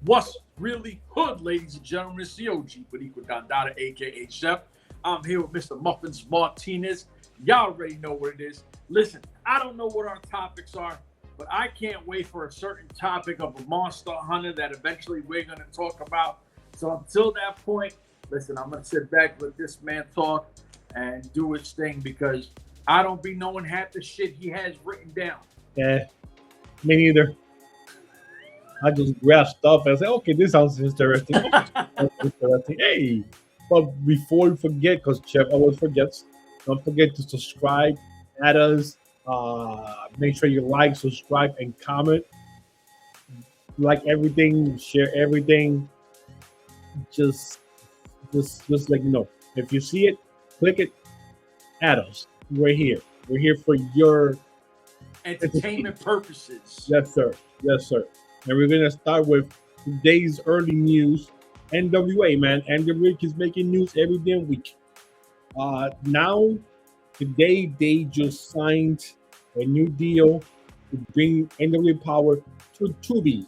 What's really hood, ladies and gentlemen? It's the OG, Ikuro Kwon, aka Chef. I'm here with Mr. Muffins Martinez. Y'all already know what it is. Listen, I don't know what our topics are, but I can't wait for a certain topic of a monster hunter that eventually we're going to talk about. So until that point, listen, I'm going to sit back, let this man talk and do his thing because I don't be knowing half the shit he has written down. Yeah, me neither. I just grab stuff and say, okay, this sounds interesting. Hey, but before you forget, because Chef always forgets, don't forget to subscribe, add us, make sure you like, subscribe, and comment. Like everything, share everything. Just let you know. If you see it, click it, add us. We're here. We're here for your entertainment purposes. Yes, sir. Yes, sir. And we're gonna start with today's early news. N.W.A, man. N.W.A is making news every damn week. Now, today they just signed a new deal to bring N.W.A Power to Tubi.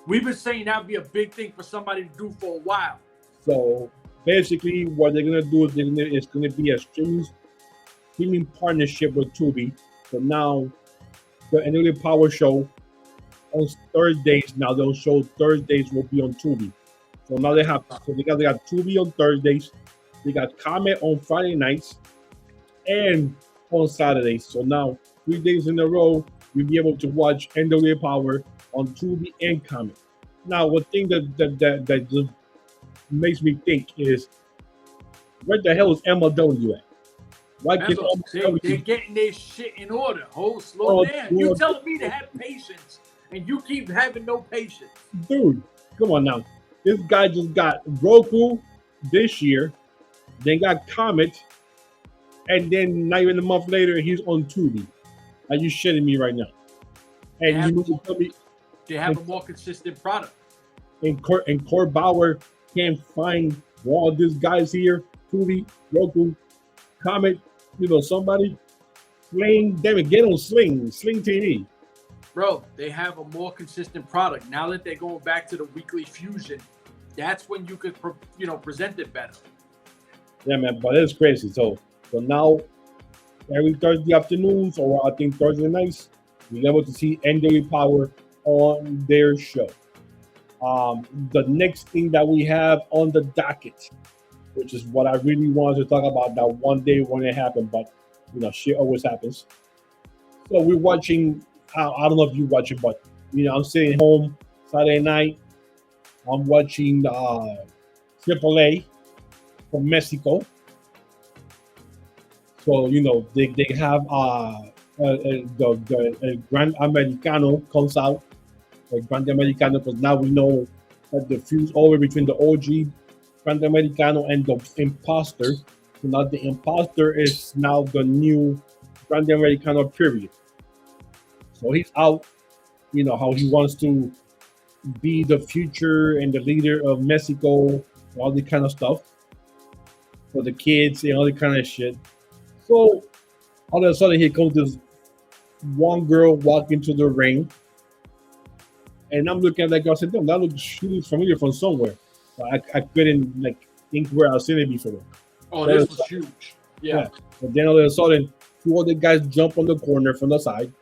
We've been saying that'd be a big thing for somebody to do for a while. So basically, what they're gonna do is it's gonna be a streaming partnership with Tubi. So now, the N.W.A Power show on Thursdays. Now those shows Thursdays will be on Tubi. So now they got Tubi on Thursdays. They got Comet on Friday nights and on Saturdays. So now 3 days in a row you'll be able to watch N.W.A Power on Tubi and Comet. Now, one thing that just makes me think is, where the hell is MLW at? Why can they're getting their shit in order? Slow down. You telling me to have patience, and you keep having no patience. Dude, come on now. This guy just got Roku this year, then got Comet, and then not even a month later, he's on Tubi. Are you shitting me right now? And you tell me they have a more consistent product. And Court Bauer can't find all these guys here, Tubi, Roku, Comet, somebody. Sling, damn it, get on Sling TV. Bro, they have a more consistent product. Now that they're going back to the weekly fusion, that's when you could, present it better. Yeah, man, but it's crazy. So now, every Thursday afternoons, or I think Thursday nights, we're able to see N.W.A Power on their show. The next thing that we have on the docket, which is what I really wanted to talk about that one day when it happened, but shit always happens. So we're watching. I don't know if you watch it, but I'm sitting home Saturday night. I'm watching AAA from Mexico. So they have the Gran Americano comes out. The Gran Americano, because now we know that the fuse over between the OG Gran Americano and the Imposter. So now the Imposter is now the new Gran Americano period. So he's out, how he wants to be the future and the leader of Mexico, all the kind of stuff for the kids and all the kind of shit. So all of a sudden here comes this one girl walking to the ring. And I'm looking at that girl, I said, damn, that looks familiar from somewhere. So I couldn't think where I've seen it before. Oh, this was huge. Yeah. But then all of a sudden, two other guys jump on the corner from the side.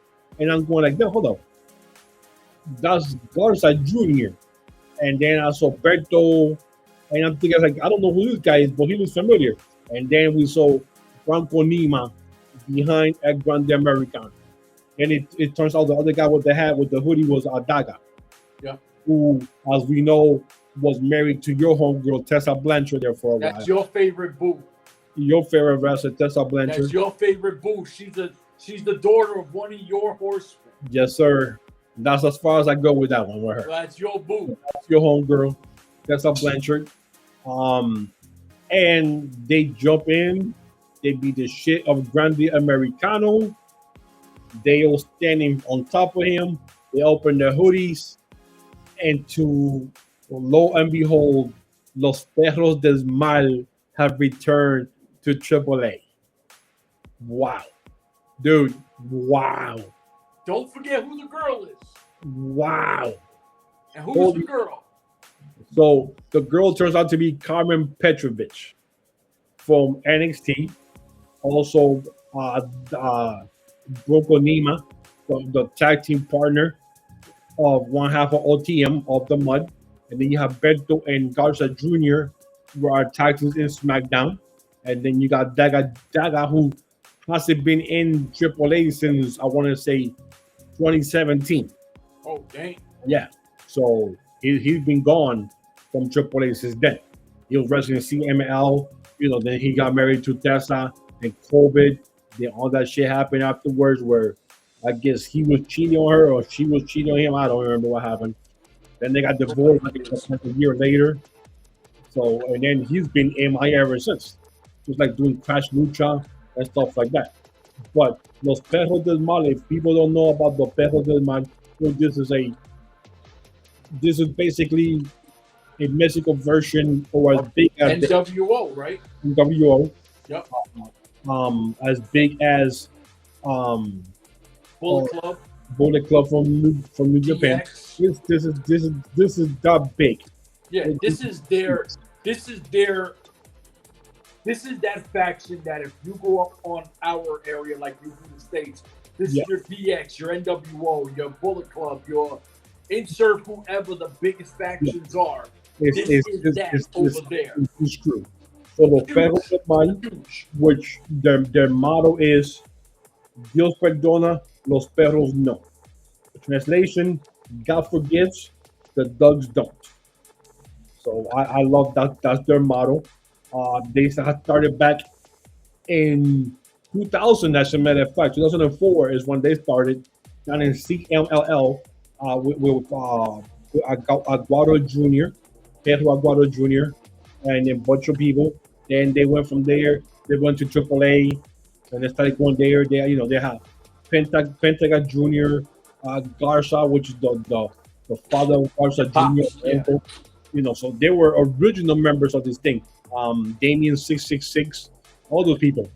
And I'm going no, hold on. That's Garza Jr. And then I saw Berto. And I'm thinking, I don't know who this guy is, but he looks familiar. And then we saw Franco Nima behind a Grande Americano. And it turns out the other guy with the hat, with the hoodie, was Daga. Yeah. Who, as we know, was married to your homegirl, Tessa Blanchard, there for a while. That's your favorite boo. Your favorite wrestler, Tessa Blanchard. That's your favorite boo. She's the daughter of one of your horsemen. Yes, sir. That's as far as I go with that one with her. Well, that's your boo. That's your homegirl, Tessa Blanchard. And they jump in. They beat the shit of Grande Americano. They all standing on top of him. They open their hoodies. And to lo and behold, Los Perros del Mal have returned to AAA. Wow. Dude, wow. Don't forget who the girl is. Wow. And who's the girl? So the girl turns out to be Carmen Petrovich from NXT. Also, Bronco Nima, the tag team partner of one half of OTM of the Mud. And then you have Beto and Garza Jr., who are tag teams in SmackDown. And then you got Daga, who hasn't been in AAA since, I want to say, 2017. Oh, dang. Yeah. So he's been gone from AAA since then. He was wrestling CML, then he got married to Tessa, and COVID, then all that shit happened afterwards where I guess he was cheating on her or she was cheating on him. I don't remember what happened. Then they got divorced like a year later. So, and then he's been MIA ever since. Just like doing Crash Lucha and stuff like that. But Los Perros del Mal, if people don't know about the Perros del Mal, this is basically a Mexico version or as big as N.W.A, right? N.W.A. Yep. As big as Bullet Club from New Japan. This is that big. Yeah, this is that faction that if you go up on our area like you in the States, this is your DX, your NWO, your Bullet Club, your insert whoever the biggest factions are. Over there. It's true. So the Perros del Mal, which their motto is Dios perdona, los perros no. Translation, God forgives, the dogs don't. So I love that. That's their motto. They started back in 2000, as a matter of fact. 2004 is when they started down in CMLL with Aguado Jr., Pedro Aguado Jr., and a bunch of people. Then they went from there. They went to AAA, and they started going there. They have Pentagon Jr., Garza, which is the father of Garza Jr. So they were original members of this thing. Damien 666, all those people.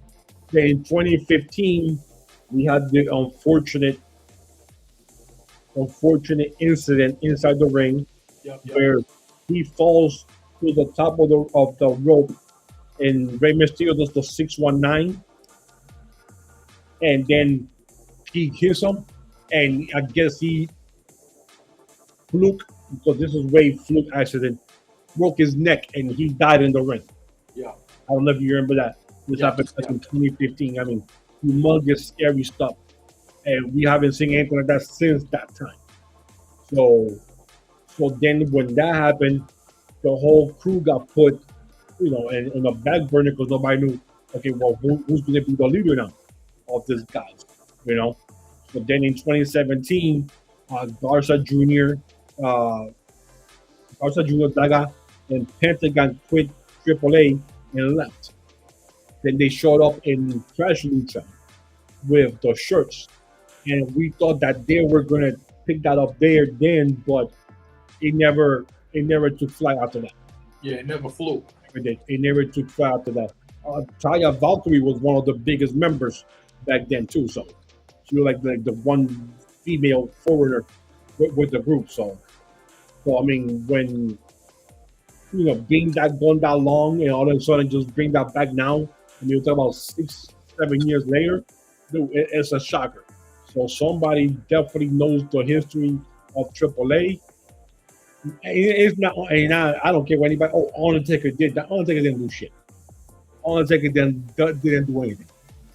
Then in 2015, we had the unfortunate incident inside the ring where he falls to the top of the rope, and Rey Mysterio does the 619, and then he hits him, and I guess he fluke, because this is Ray fluke accident, broke his neck, and he died in the ring. Yeah, I don't know if you remember that. This happened in 2015. I mean, humongous, scary stuff, and we haven't seen anything like that since that time. So then when that happened, the whole crew got put, in a back burner because nobody knew. Okay, well, who's going to be the leader now of this guy? So then in 2017, Garza Jr., Daga, and Pentagon quit AAA and left. Then they showed up in Crash Lucha with the shirts, and we thought that they were gonna pick that up there then, but it never took flight after that. Yeah, it never flew. It never took flight after that. Taya Valkyrie was one of the biggest members back then too, so she was like the one female foreigner with the group. So I mean, when being that gone that long and all of a sudden just bring that back now, and you talk about 6-7 years later, dude, it's a shocker. So somebody definitely knows the history of AAA. It's not, and I don't care what anybody. Oh, Undertaker did that. Undertaker didn't do shit. Undertaker didn't do anything.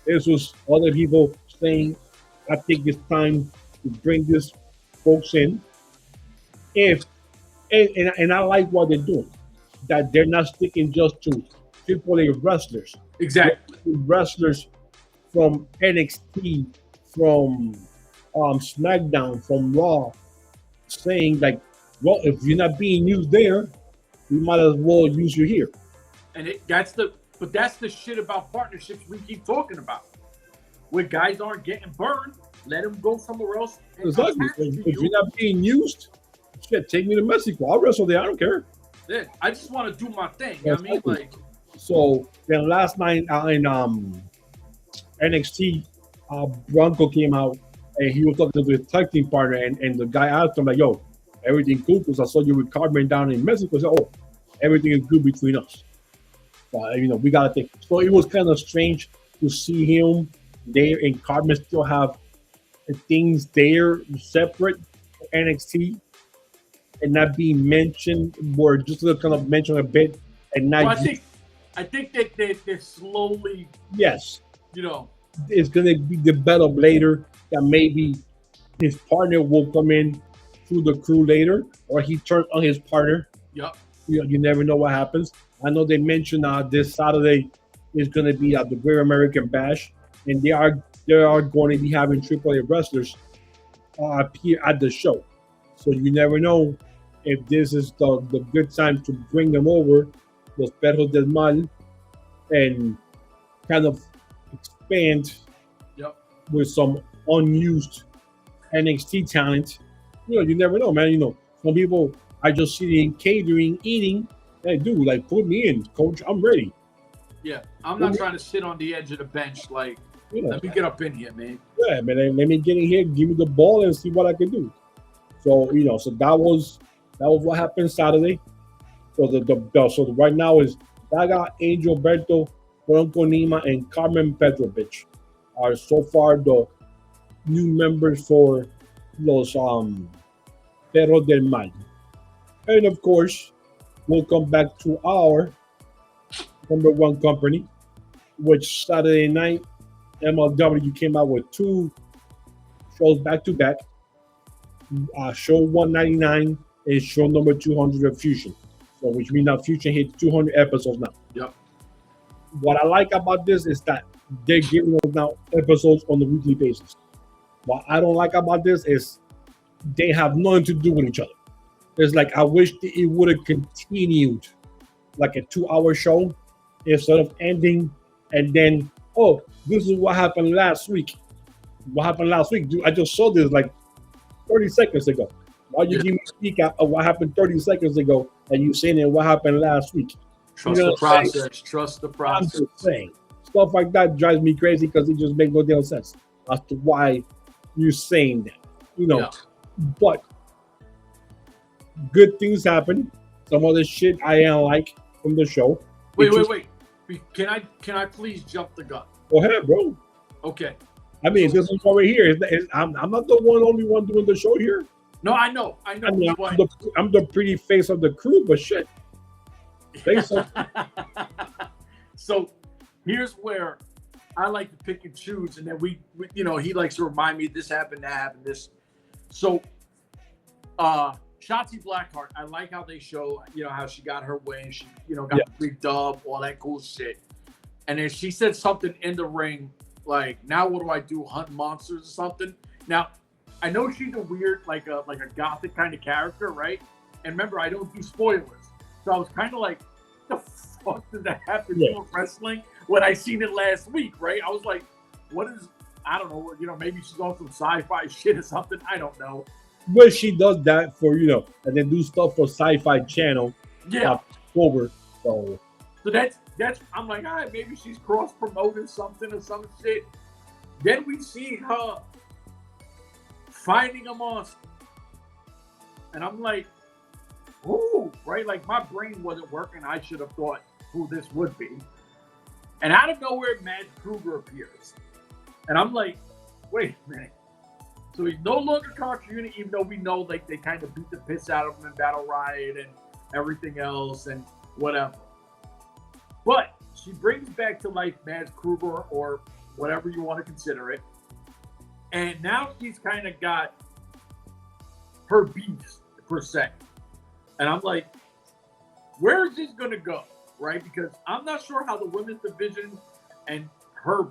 This was other people saying, I think it's time to bring these folks in. And I like what they're doing. That they're not sticking just to AAA wrestlers. Exactly. Wrestlers from NXT, from SmackDown, from Raw, saying like, well, if you're not being used there, we might as well use you here. And that's the shit about partnerships we keep talking about. Where guys aren't getting burned, let them go somewhere else. Exactly. If you're not being used, shit, take me to Mexico. I'll wrestle there. I don't care. Yeah, I just want to do my thing. You know what I mean? Like, so then last night in NXT, Bronco came out and he was talking to his tag team partner, and the guy asked him like, "Yo, everything cool because I saw you with Carmen down in Mexico. So, oh, everything is good between us. But, we got to think. So it was kind of strange to see him there and Carmen still have things there separate for NXT and not being mentioned or just kind of mentioned a bit and not. Well, I think that they're slowly. Yes. It's going to be developed later that maybe his partner will come in through the crew later, or he turns on his partner. Yep. You never know what happens. I know they mentioned this Saturday is going to be at the Great American Bash, and they are going to be having AAA wrestlers appear at the show. So you never know if this is the good time to bring them over, los perros del mal, and kind of expand with some unused NXT talent. You never know, man. Some people are just sitting catering, eating. Hey, dude, like, put me in, coach. I'm ready. Yeah, I'm not trying to sit on the edge of the bench. Like, let me get up in here, man. Yeah, man. Let me get in here, give me the ball, and see what I can do. So, so that was what happened Saturday. So right now is Daga, Angel Berto, Bronco Nima, and Carmen Petrovich are so far the new members for los Perros del Mal. And of course, we'll come back to our number one company, which Saturday night, MLW came out with 2 shows back to back. Show 199 and show number 200 of Fusion. So which means that Fusion hit 200 episodes now. Yep. What I like about this is that they're giving us now episodes on a weekly basis. What I don't like about this is they have nothing to do with each other. It's like I wish it would have continued like a 2-hour show instead of ending and then, oh, this is what happened last week. What happened last week? Dude, I just saw this like 30 seconds ago. Why you give me a speak out of what happened 30 seconds ago and you saying what happened last week? Trust the process. Trust the process. I'm just saying. Stuff like that drives me crazy because it just makes no damn sense as to why you're saying that. But good things happen. Some of the shit I don't like from the show. Wait. Can I please jump the gun? Go ahead, bro. Okay. I mean, this is over here. I'm not the only one doing the show here. No, I know. I mean, I'm the pretty face of the crew, but shit. So. So here's where I like to pick and choose, and then we he likes to remind me this happened, that happened, this. So, Shotzi Blackheart, I like how they show, how she got her way, she, got the big dub, all that cool shit. And then she said something in the ring, like, now what do I do, hunt monsters or something? Now, I know she's a weird, like a gothic kind of character, right? And remember, I don't do spoilers. So I was kind of like, the fuck did that happen to wrestling when I seen it last week, right? I was like, what is, I don't know, maybe she's on some sci-fi shit or something. I don't know. But she does that for, and then do stuff for Sci-Fi Channel. Yeah. Over. So that's, I'm like, all right, maybe she's cross-promoting something or some shit. Then we see her finding a monster. And I'm like, ooh, right? Like, my brain wasn't working. I should have thought who this would be. And out of nowhere, Matt Kruger appears. And I'm like, wait a minute. So he's no longer Contra Unit, even though we know like they kind of beat the piss out of him in Battle Riot and everything else and whatever. But she brings back to life Mads Kruger or whatever you want to consider it. And now she's kind of got her beast, per se. And I'm like, where is this going to go, right? Because I'm not sure how the women's division and her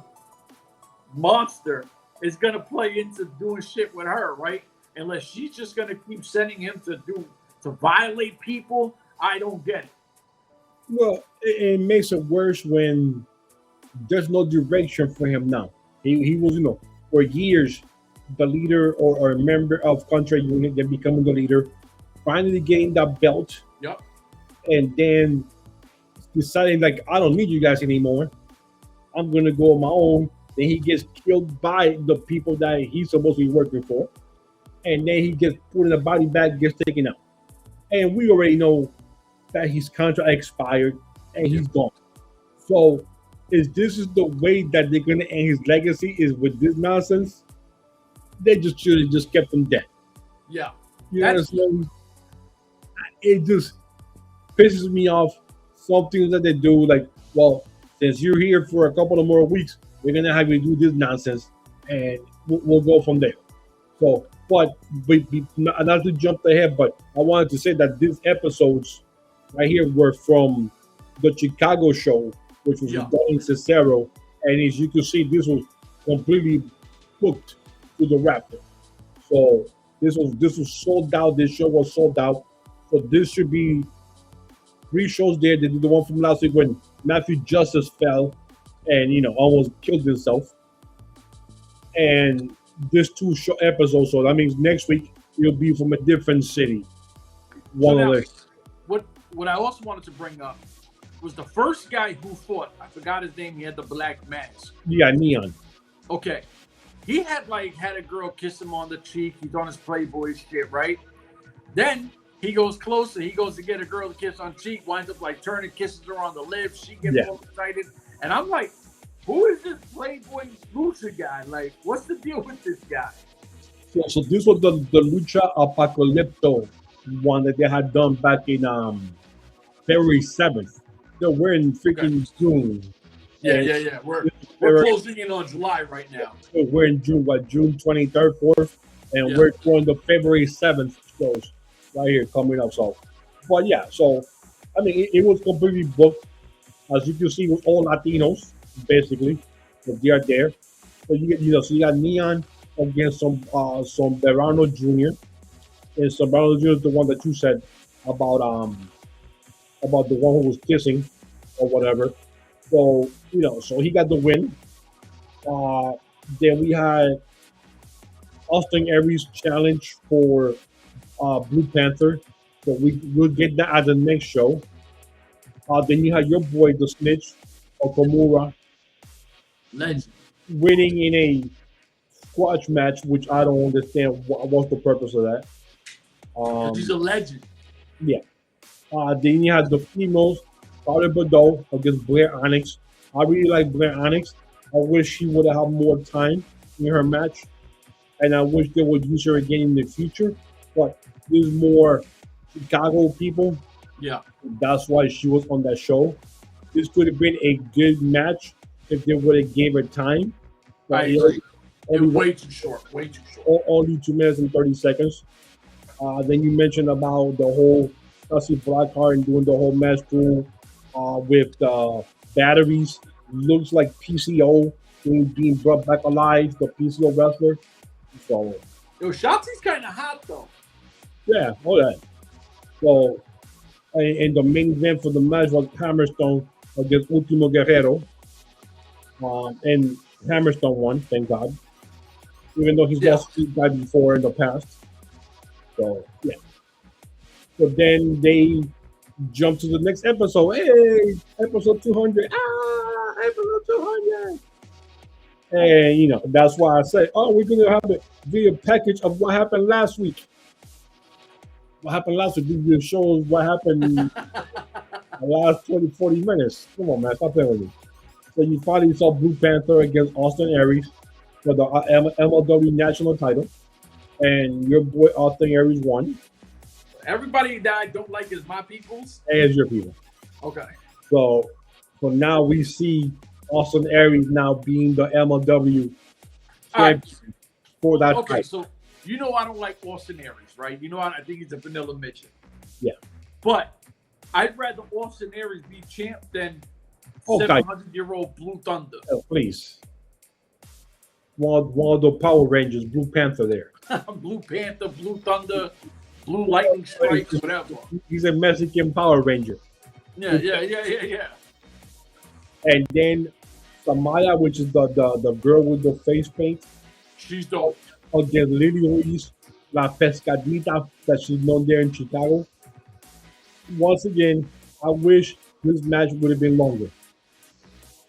monster is going to play into doing shit with her, right? Unless she's just going to keep sending him to violate people. I don't get it. Well, it makes it worse when there's no direction for him now. He was, for years, the leader or a member of Contra Unit, then becoming the leader, finally getting that belt. Yep. And then deciding, like, I don't need you guys anymore. I'm going to go on my own. Then he gets killed by the people that he's supposed to be working for. and then he gets put in a body bag, gets taken out. And we already know that his contract expired and he's gone. So, is this is the way that they're gonna end his legacy? Is with this nonsense? They just should have just kept him dead. Yeah. You know what I'm saying? It just pisses me off. Some things that they do, like, well, since you're here for a couple of more weeks, we're gonna have you do this nonsense, and we'll go from there. So, but not to jump ahead, but I wanted to say that these episodes right here were from the Chicago show, which was with Donnie Cicero, and as you can see, this was completely booked to the Raptor. So this was sold out. This show was sold out. So this should be 3 shows there. They did the one from last week when Matthew Justice fell and almost killed himself. And this 2 show episodes. So that means next week it'll be from a different city. What I also wanted to bring up was the first guy who fought. I forgot his name. He had the black mask. Yeah, Neon. Okay. He had a girl kiss him on the cheek. He's on his Playboy shit, right? Then he goes closer. He goes to get a girl to kiss on cheek, winds up turning, kisses her on the lips. She gets all excited. And I'm like, who is this Playboy lucha guy? Like, what's the deal with this guy? So this was the Lucha Apocalypto one that they had done back in February 7th. So we're in freaking June. Yeah. We're closing in on July right now. So we're in June, June 23rd, 4th, and we're going to February 7th shows right here coming up. So, but yeah, so I mean, it was completely booked. As you can see, with all Latinos basically, but they are there. So you got Neon against some Verano Jr. And Verano Jr. is the one that you said about the one who was kissing or whatever. So so he got the win. Then we had Austin Aries challenge for Blue Panther. So we'll get that at the next show. Then you had your boy, the Snitch, Okamura, legend, winning in a squash match, which I don't understand what's the purpose of that. He's a legend. Yeah. Then you had the females, Carter Bordeaux against Blair Onyx. I really like Blair Onyx. I wish she would have had more time in her match, and I wish they would use her again in the future. But there's more Chicago people. Yeah. That's why she was on that show. This could have been a good match if they would have gave her time. I agree. Way too short. Way too short. Only 2 minutes and 30 seconds. Then you mentioned about the whole Kelsey Blackheart and doing the whole match through with batteries. Looks like PCO being brought back alive, the PCO wrestler. So, Shotzi's kind of hot though. Yeah, all that. So, and the main event for the match was Hammerstone against Ultimo Guerrero. And Hammerstone won, thank God. Even though he's lost to guy before in the past. So, yeah. So then they jump to the next episode. Hey, episode 200. Episode 200. And, that's why I say, we're going to have a video package of what happened last week. What happened last week? This shows what happened in the last 20, 40 minutes. Come on, man. Stop playing with me. So you finally saw Blue Panther against Austin Aries for the MLW national title. And your boy Austin Aries won. Everybody that I don't like is my people's. And it's your people. Okay. So now we see Austin Aries now being the MLW champion for that Okay, fight. so I don't like Austin Aries, right? I think he's a vanilla midget. Yeah. But I'd rather Austin Aries be champ than 700-year-old Blue Thunder. Oh, please. One of the Power Rangers, Blue Panther there. Blue Panther, Blue Thunder, Blue Lightning Strikes, whatever. He's a Mexican Power Ranger. Yeah. And then Samaya, which is the girl with the face paint. She's dope. Against Lily Ruiz, La Pescadita, that she's known there in Chicago. Once again, I wish this match would have been longer.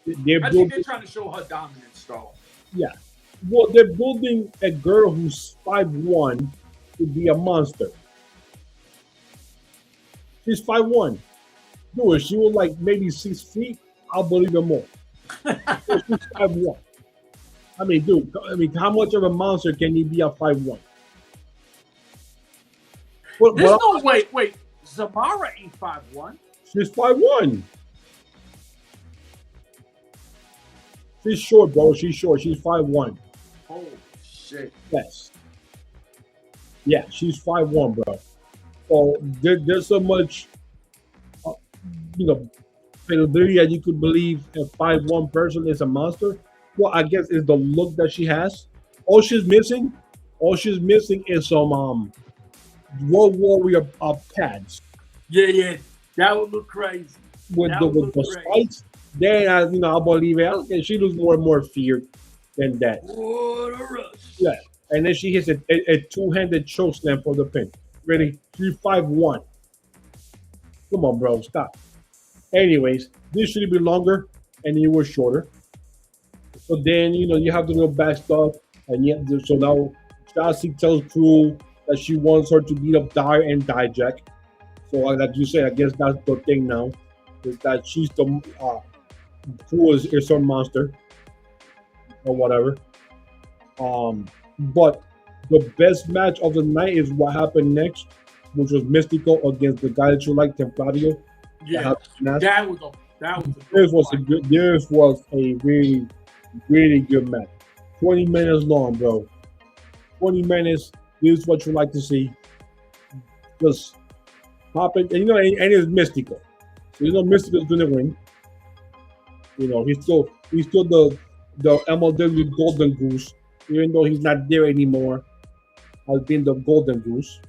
I think they're trying to show her dominance, though. Yeah. Well, they're building a girl who's 5'1" to be a monster. She's 5'1". No, if she was like maybe 6 feet, I'll believe it more. So she's 5'1". I mean, dude, I mean, how much of a monster can he be at 5'1"? There's no wait. Zamara ain't 5'1". She's 5'1". She's short, bro. She's short. She's 5'1". Holy shit. Yes. Yeah, she's 5'1", bro. So there's so much, uh, probability that you could believe a 5'1" person is a monster. Well, I guess is the look that she has. All she's missing is some World Warrior pads Yeah. That would look crazy. with the spikes. Then I believe it. Okay, she looks more and more feared than that. What a rush. Yeah, and then she hits a two-handed choke slam for the pin. Really, she's 5'1". Come on, bro, stop. Anyways, this should be longer, and it was shorter. So then you have the real back stuff, and yet so now Shotzi tells Crew that she wants her to beat up Dyer and Dijak. So like you said, I guess that's the thing now, is that she's the Crew is her monster or whatever. But the best match of the night is what happened next, which was Mystico against the guy that you like, Templario. Yeah, that was This was a really, really good match. 20 minutes long, bro. 20 minutes. This is what you like to see. Just pop it, and it's Mystico. So Mystico's gonna win. He's still the MLW Golden Goose, even though he's not there anymore. Has been the Golden Goose.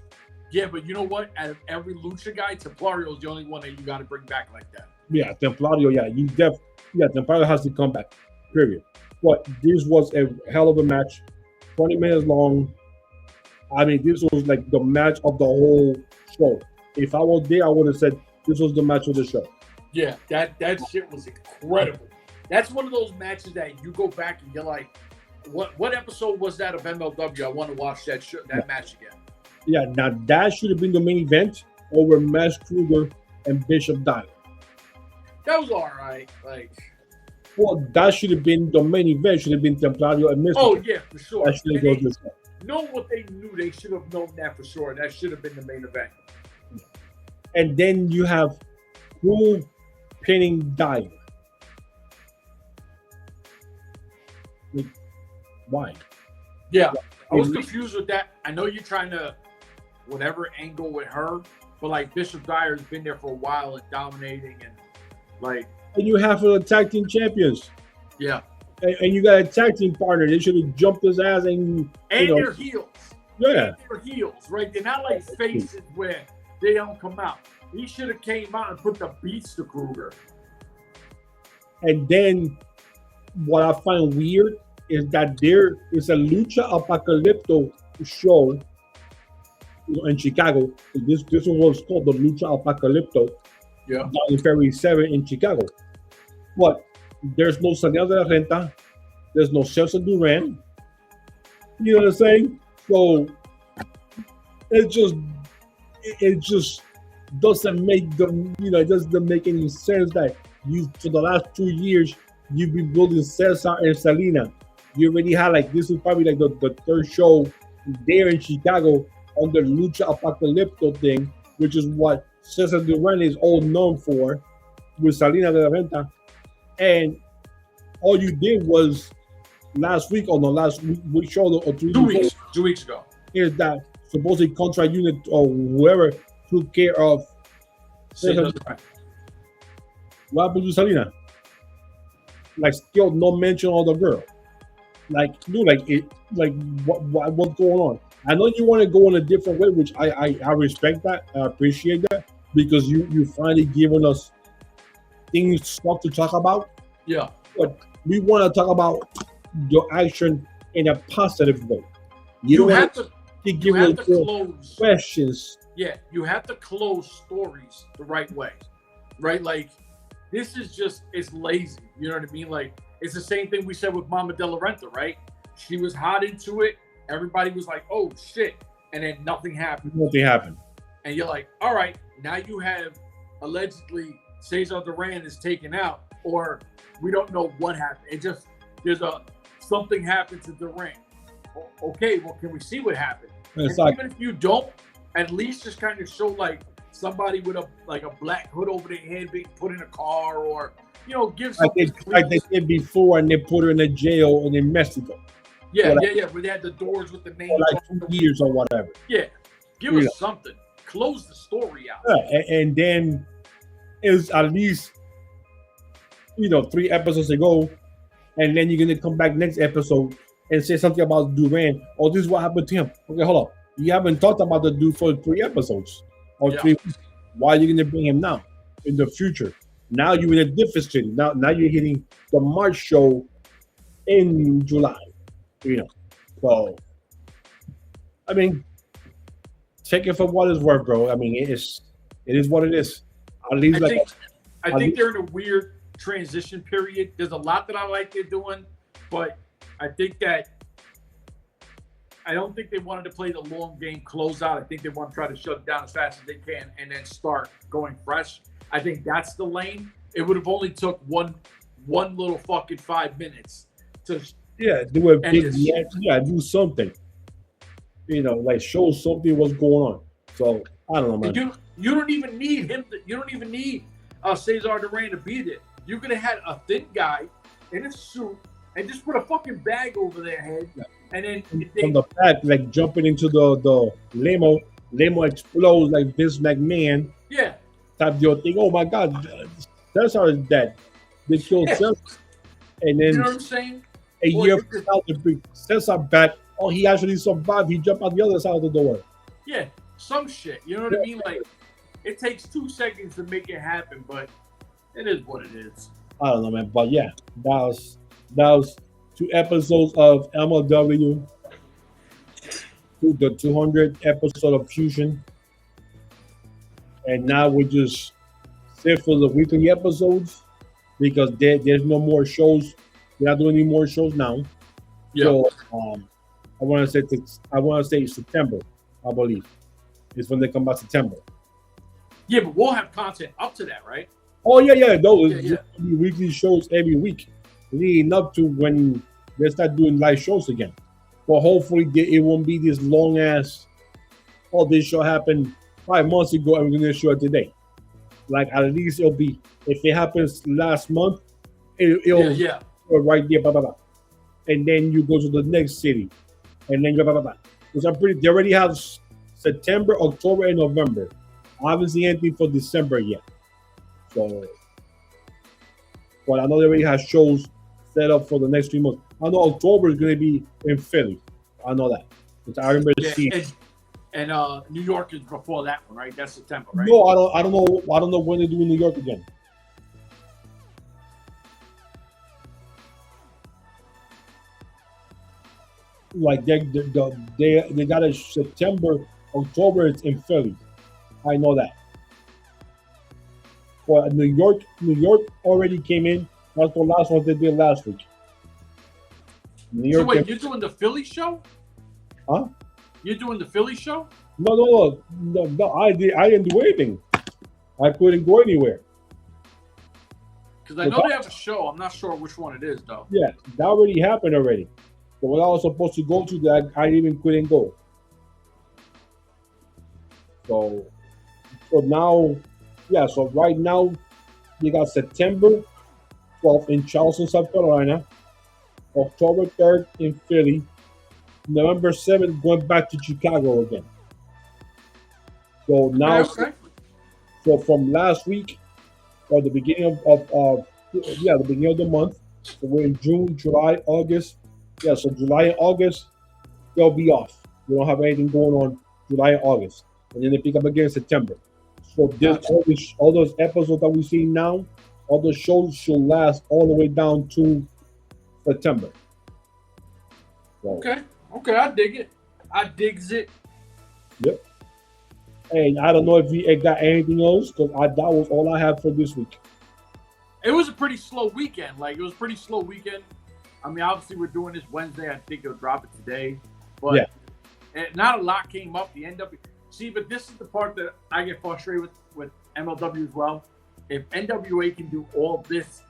Yeah, but you know what? Out of every lucha guy, Templario is the only one that you got to bring back like that. Yeah, Templario. Yeah, Templario has to come back. Period. But this was a hell of a match. 20 minutes long. I mean, this was like the match of the whole show. If I was there, I would have said this was the match of the show. Yeah, that shit was incredible. That's one of those matches that you go back and you're like, what episode was that of MLW? I want to watch that match again. Yeah, now that should have been the main event over Max Kruger and Bishop Dyer. That was all right. Well, that should have been the main event. Should have been Templario and Mystico. Oh yeah, for sure. That should have gone know what they knew. They should have known that for sure. That should have been the main event. And then you have Crew pinning Dyer. Why? Yeah, I was confused with that. I know you're trying to whatever angle with her, but Bishop Dyer's been there for a while and dominating and you have the tag team champions. Yeah. And you got a tag team partner. They should have jumped his ass and their heels. Yeah. And their heels, right? They're not like faces where they don't come out. He should have came out and put the beats to Kruger. And then what I find weird is that there is a Lucha Apocalypto show in Chicago. This was called the Lucha Apocalypto. Yeah. In February 7 in Chicago. But there's no Salina de la Renta. There's no Cesar Duran. You know what I'm saying? So it just doesn't make them, it doesn't make any sense that for the last 2 years, you've been building Cesar and Salina. You already had this is probably the third show there in Chicago on the Lucha Apocalypto thing, which is what Cesar Duran is all known for with Salina de la Renta. And all you did was last week show or 2 weeks ago is that supposedly contract unit or whoever took care of Cesar. What happened to Salina? Still no mention of the girl. What's going on? I know you want to go in a different way, which I respect that. I appreciate that because you finally given us stuff to talk about. Yeah. But we want to talk about your action in a positive way. You have to close questions. Yeah, you have to close stories the right way, right? This is just, it's lazy. You know what I mean? It's the same thing we said with Mama De La Renta, right? She was hot into it. Everybody was like, "Oh shit," and then nothing happened. Nothing happened. And you're like, "All right, now you have allegedly Cesar Duran is taken out, or we don't know what happened. It just something happened to Duran. Okay, well, can we see what happened? Even if you don't, at least just kind of show like somebody with a black hood over their head being put in a car, or give something like they did before, and they put her in a jail in Mexico. Yeah, where they had the doors with the name for like 2 years or whatever. Yeah, give us something. Close the story out. Yeah, and then it's at least 3 episodes ago, and then you're gonna come back next episode and say something about Duran. Oh, this is what happened to him. Okay, hold on. You haven't talked about the dude for 3 episodes or 3 weeks. Why are you gonna bring him now in the future? Now you're in a different city. Now you're hitting the March show in July. So I mean, take it for what it's worth, bro. I mean, it is what it is. At least I think they're in a weird transition period. There's a lot that I like they're doing, but I don't think they wanted to play the long game closeout. I think they want to try to shut it down as fast as they can and then start going fresh. I think that's the lane. It would have only took one little fucking 5 minutes to do a big do something. Like show something what's going on. So I don't know, man. You don't even need him. You don't even need Cesar Duran to be there. You could have had a thin guy in a suit and just put a fucking bag over their head, and then from the back, like jumping into the limo explodes like Vince McMahon. Yeah. Type deal thing. Oh my God, Cesar is dead. They killed Cesar, and then you know what I'm saying? A year from now, they bring Cesar back. Oh, he actually survived. He jumped out the other side of the door. Yeah, some shit. You know what I mean? Like, it takes 2 seconds to make it happen, but it is what it is. I don't know, man. But yeah, that was 2 episodes of MLW. The 200th episode of Fusion. And now we just sit for the weekly episodes because there's no more shows. We're not doing any more shows now. Yeah. So I want to say September, I believe. Is when they come back September. Yeah, but we'll have content up to that, right? Oh yeah. Those weekly shows every week, leading up to when they start doing live shows again. But hopefully it won't be this long ass. Oh, this show happened 5 months ago, and we're gonna show it today. Like at least it'll be, if it happens last month, it'll right there, blah blah blah, and then you go to the next city, and then blah blah blah. Because they already have September, October, and November. I haven't seen anything for December yet. So, but I know they already have shows set up for the next 3 months. I know October is going to be in Philly. I know that. Because I remember seeing. And New York is before that one, right? That's September, right? No, I don't know. I don't know when they do New York again. Like they got a September, October. It's in Philly. I know that. Well, New York already came in. That's the last one they did last week. New York. So wait, you're doing the Philly show? Huh? You're doing the Philly show? No. I didn't do anything. I couldn't go anywhere. Because I know they have a show. I'm not sure which one it is, though. Yeah, that already happened already. So what I was supposed to go to, that I even couldn't go. So now, so right now, you got September 12th in Charleston, South Carolina, October 3rd in Philly, November 7th going back to Chicago again. So now, so from last week, or the beginning of the beginning of the month, so we're in June, July, August. Yeah, so July and August, they'll be off. We don't have anything going on July and August. And then they pick up again in September. So all those episodes that we see now, all the shows should last all the way down to September. So, okay, I dig it. I digs it. Yep. And I don't know if you got anything else, because that was all I had for this week. It was a pretty slow weekend. Like, it was a pretty slow weekend. I mean, obviously we're doing this Wednesday. I think it'll drop it today, but not a lot came up. The NW. See, but this is the part that I get frustrated with MLW as well. If N.W.A. can do all this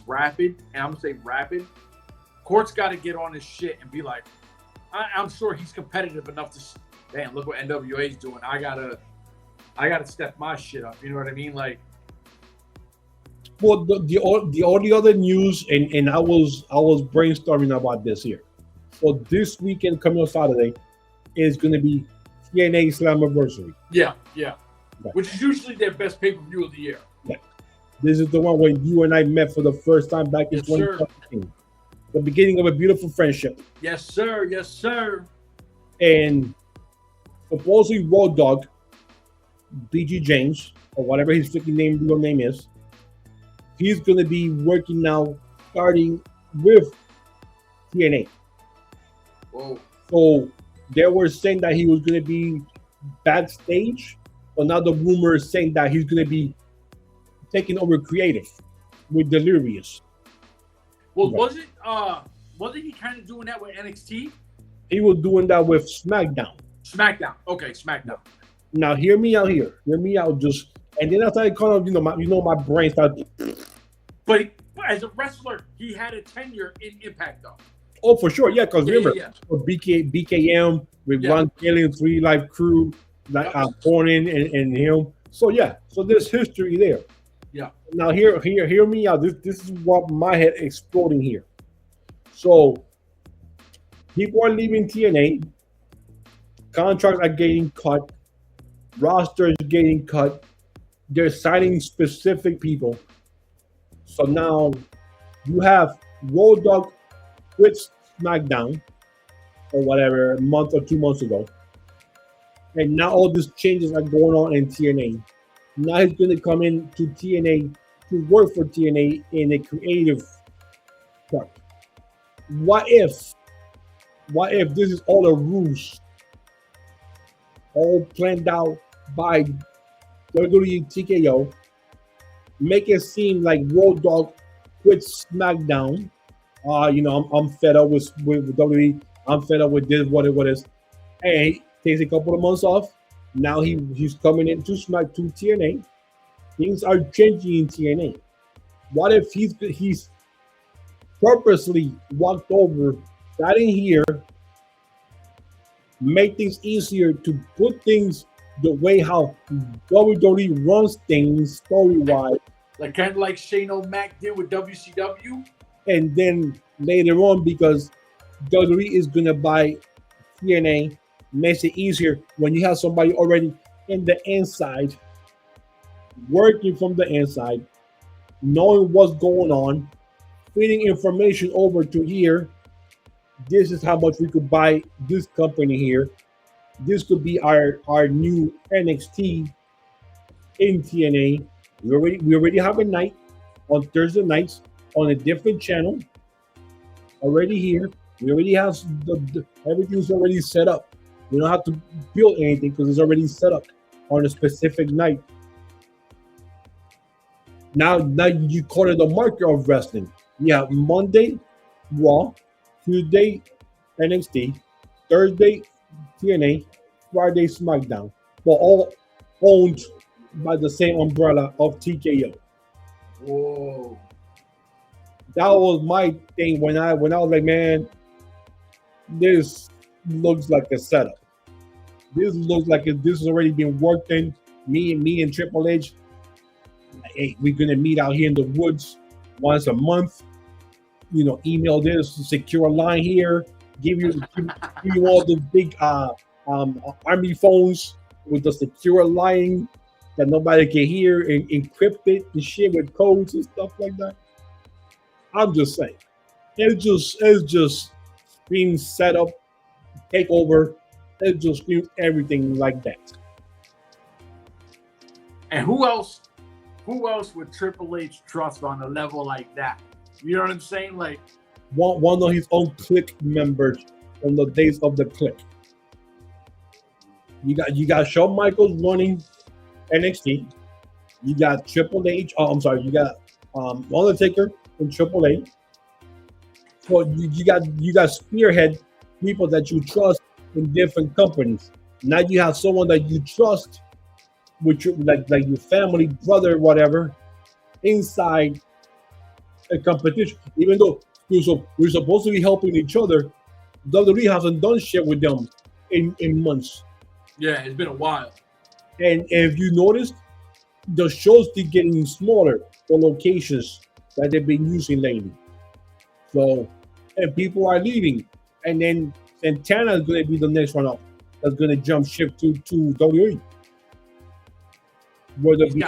rapid, and I'm gonna say rapid, Court's got to get on his shit and be like, I'm sure he's competitive enough to. Damn, look what N.W.A. is doing. I gotta step my shit up. You know what I mean? Like, well, the only other news, and I was brainstorming about this here. So this weekend, coming on Saturday, is going to be TNA Slammiversary. Yeah. Right. Which is usually their best pay-per-view of the year. Yeah. This is the one where you and I met for the first time back in 2017. The beginning of a beautiful friendship. Yes, sir. Yes, sir. And supposedly Road Dogg, BG James, or whatever his freaking real name is, he's going to be working now, starting with TNA. Whoa. So they were saying that he was going to be backstage, but now the rumor is saying that he's going to be taking over creative with Delirious. Well, wasn't he kind of doing that with NXT? He was doing that with SmackDown. Okay, SmackDown. Now hear me out here. Hear me out. Just and then after I kind of my brain started. But as a wrestler, he had a tenure in Impact though. Oh, for sure, yeah. Because remember, BKM with Ron Kelly, 3 Live Crew, like Cornyn and him. So yeah, so there's history there. Yeah. Now hear me out. This is what my head exploding here. So people are leaving TNA. Contracts are getting cut. Rosters getting cut. They're signing specific people. So now you have Road Dogg quit SmackDown or whatever a month or 2 months ago. And now all these changes are going on in TNA. Now he's going to come in to TNA to work for TNA in a creative part. What if this is all a ruse, all planned out by WWE TKO, make it seem like Road Dogg quit SmackDown. I'm fed up with WWE. I'm fed up with this, what it is. Hey, takes a couple of months off. Now he's coming into TNA. Things are changing in TNA. What if he's purposely walked over, got in here, make things easier to put things the way how WWE runs things story-wise. Like kind of like Shane O'Mac did with WCW. And then later on, because WWE is going to buy TNA, makes it easier when you have somebody already in the inside, working from the inside, knowing what's going on, feeding information over to here. This is how much we could buy this company here. This could be our new NXT in TNA. We already have a night on Thursday nights on a different channel already here. We already have everything's already set up. We don't have to build anything because it's already set up on a specific night. Now you call it the market of wrestling. Yeah, Monday Raw, Tuesday NXT, Thursday TNA, Friday SmackDown, but all owned by the same umbrella of TKO. Whoa. That was my thing when I was like, man, this looks like a setup. This looks like this has already been working. Me and Triple H, hey, we're gonna meet out here in the woods once a month. Email this, secure a line here, give you all the big army phones with the secure line that nobody can hear and encrypt it and shit with codes and stuff like that. I'm just saying, it's just being set up, take over. It just screams everything like that. And who else would Triple H trust on a level like that? You know what I'm saying? Like one of his own clique members from the days of the clique. You got Shawn Michaels running NXT. You got Triple H. You got Undertaker and Triple H. So you got spearhead people that you trust in different companies. Now you have someone that you trust, with your, like your family, brother, whatever, inside a competition. Even though we're supposed to be helping each other, WWE hasn't done shit with them in months. Yeah, it's been a while. And if you noticed, the shows keep getting smaller, the locations that they've been using lately. So, and people are leaving. And then Santana is going to be the next one up that's going to jump ship to WWE. Whether it be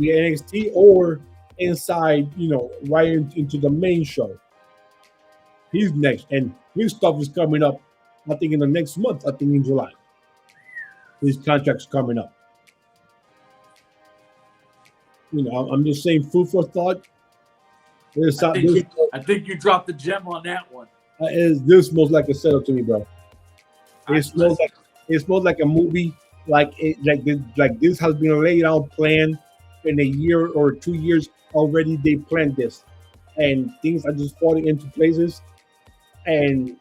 NXT, or inside, right into the main show. He's next. And his stuff is coming up, I think, in the next month, I think in July. His contract's coming up. I'm just saying, food for thought. I think you dropped the gem on that one. This smells like a setup to me, bro. It smells like a movie. Like this has been laid out, planned in a year or 2 years already. They planned this, and things are just falling into places. And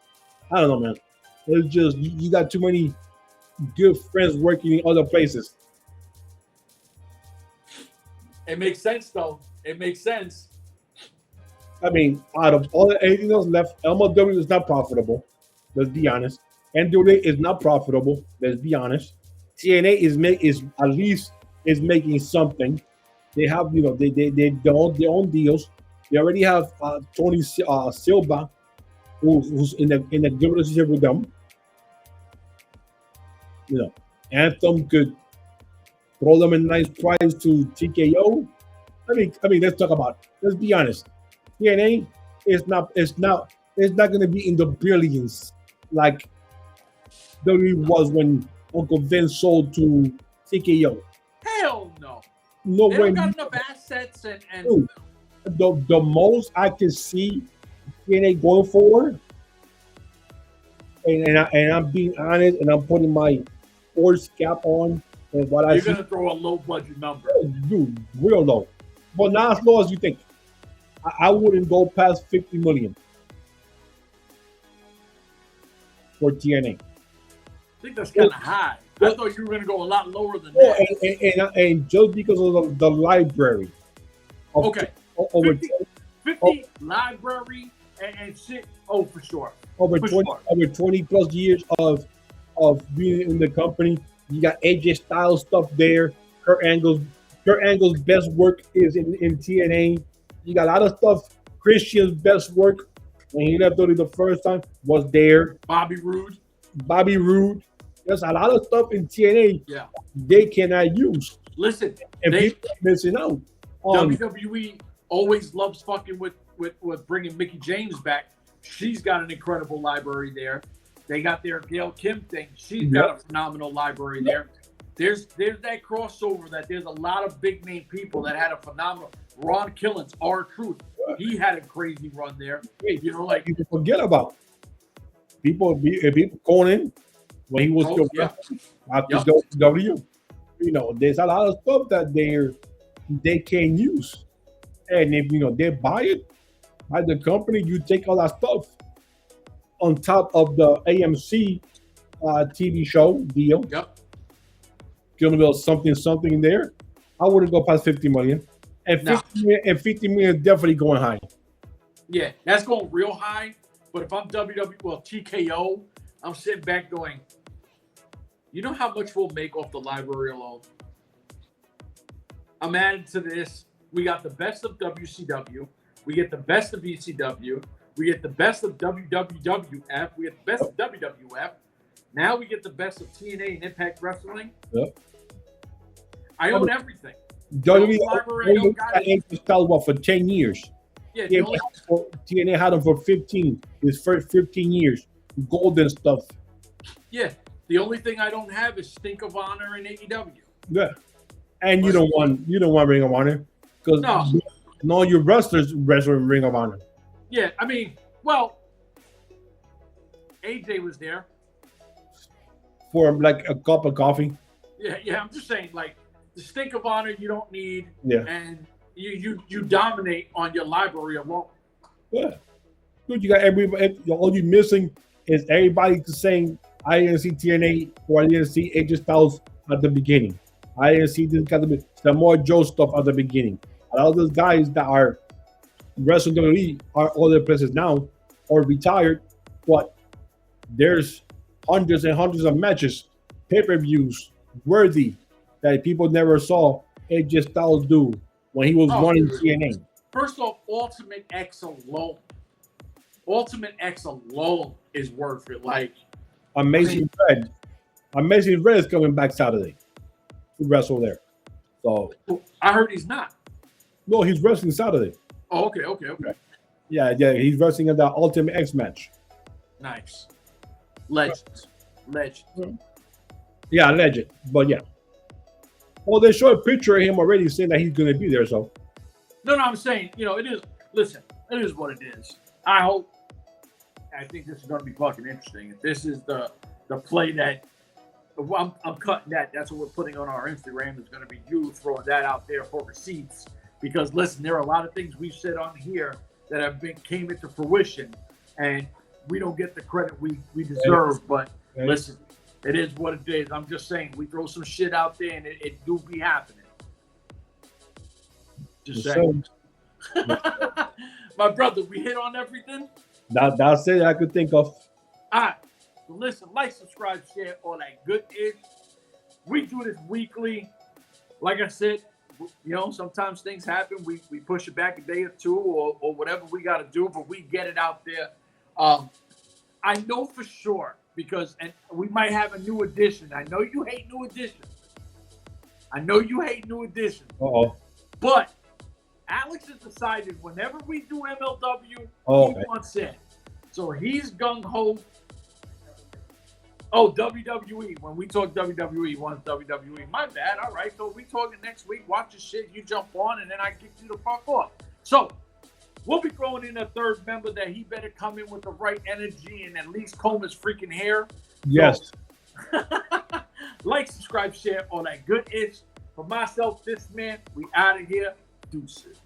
I don't know, man. It's just you got too many good friends working in other places. It makes sense, though. It makes sense. I mean, out of anything else left, MLW is not profitable. Let's be honest. N.W.A is not profitable. Let's be honest. TNA is at least making something. They have they own their own deals. They already have Tony Silva, who's in a good relationship with them. Anthem could throw them a nice price to TKO. I mean, let's talk about it. Let's be honest. TNA is not going to be in the billions like WWE was when Uncle Vince sold to TKO. Hell no. No they way. Don't got enough assets and Dude, the most I can see TNA going forward, and I'm being honest, and I'm putting my sports cap on, and what you're gonna throw a low budget number. Dude, real low, but not as low as you think. I wouldn't go past 50 million for TNA. I think that's kind of high. I thought you were going to go a lot lower than that. And just because of the library. Okay. 50 library and shit. Oh, for sure. Over 20 plus years of being in the company. You got AJ Styles stuff there. Kurt Angle's best work is in TNA. You got a lot of stuff. Christian's best work when he left WWE the first time was there. Bobby Roode. There's a lot of stuff in TNA they cannot use. Listen, and people are missing out. WWE always loves fucking with bringing Mickie James back. She's got an incredible library there. They got their Gail Kim thing. She's got a phenomenal library there. There's that crossover that there's a lot of big name people that had a phenomenal. Ron Killens, R-Truth. He had a crazy run there. Like people forget about people calling in when he was still after WWE. There's a lot of stuff that they can use, and if they buy it by the company, you take all that stuff on top of the AMC TV show deal. Yep. Give them a little something in there. I wouldn't go past 50 million. And 50 million is definitely going high. Yeah, that's going real high. But if I'm TKO, I'm sitting back going, you know how much we'll make off the library alone? I'm adding to this. We got the best of WCW. We get the best of ECW. We get the best of WWF. We get the best of WWF. Now we get the best of TNA and Impact Wrestling. Yep. I own everything. WWE for 10 years. Yeah, TNA had him for 15. His first 15 years. Golden stuff. Yeah. The only thing I don't have is Stink of Honor and AEW. Yeah. And you don't want Ring of Honor because no, your wrestlers wrestle in Ring of Honor. Yeah, I mean, AJ was there for like a cup of coffee. Yeah. I'm just saying, like the Stink of Honor, you don't need. Yeah. And you dominate on your library alone. Yeah. Dude, you got everybody. All you missing is everybody saying I didn't see TNA or I didn't see AJ Styles at the beginning. I didn't see this kind of Samoa Joe stuff at the beginning. A lot of those guys that are wrestling WWE are other places now or retired, but there's hundreds and hundreds of matches, pay-per-views worthy that people never saw AJ Styles do when he was running TNA. First off, Ultimate X alone is worth it. Like Amazing Red is coming back Saturday to wrestle there. So I heard he's not. no, he's wrestling Saturday. Oh, okay. Yeah, he's wrestling in the Ultimate X match. Nice. Legend. Yeah, legend. But yeah. Well, they showed a picture of him already saying that he's going to be there. So No, I'm saying, it is. Listen, it is what it is. I think this is going to be fucking interesting. If this is the play that I'm cutting that's what we're putting on our Instagram. Is going to be you throwing that out there for receipts. Because listen, there are a lot of things we've said on here that came into fruition, and we don't get the credit we deserve. But listen, it is what it is. I'm just saying, we throw some shit out there, and it do be happening. Just saying. My brother, we hit on everything. That's it I could think of. All right. So listen, like, subscribe, share, all that good ish. We do this weekly. Like I said, sometimes things happen. We push it back a day or two or whatever we got to do, but we get it out there. I know for sure and we might have a new edition. I know you hate new editions. Uh-oh. But Alex has decided whenever we do MLW, he wants in. So he's gung-ho. Oh, WWE. When we talk WWE, he wants WWE. My bad. All right. So we talking next week. Watch the shit. You jump on, and then I kick you the fuck off. So we'll be throwing in a third member that he better come in with the right energy and at least comb his freaking hair. Yes. So, like, subscribe, share, all that good ish. For myself, this man, we out of here. Deuces.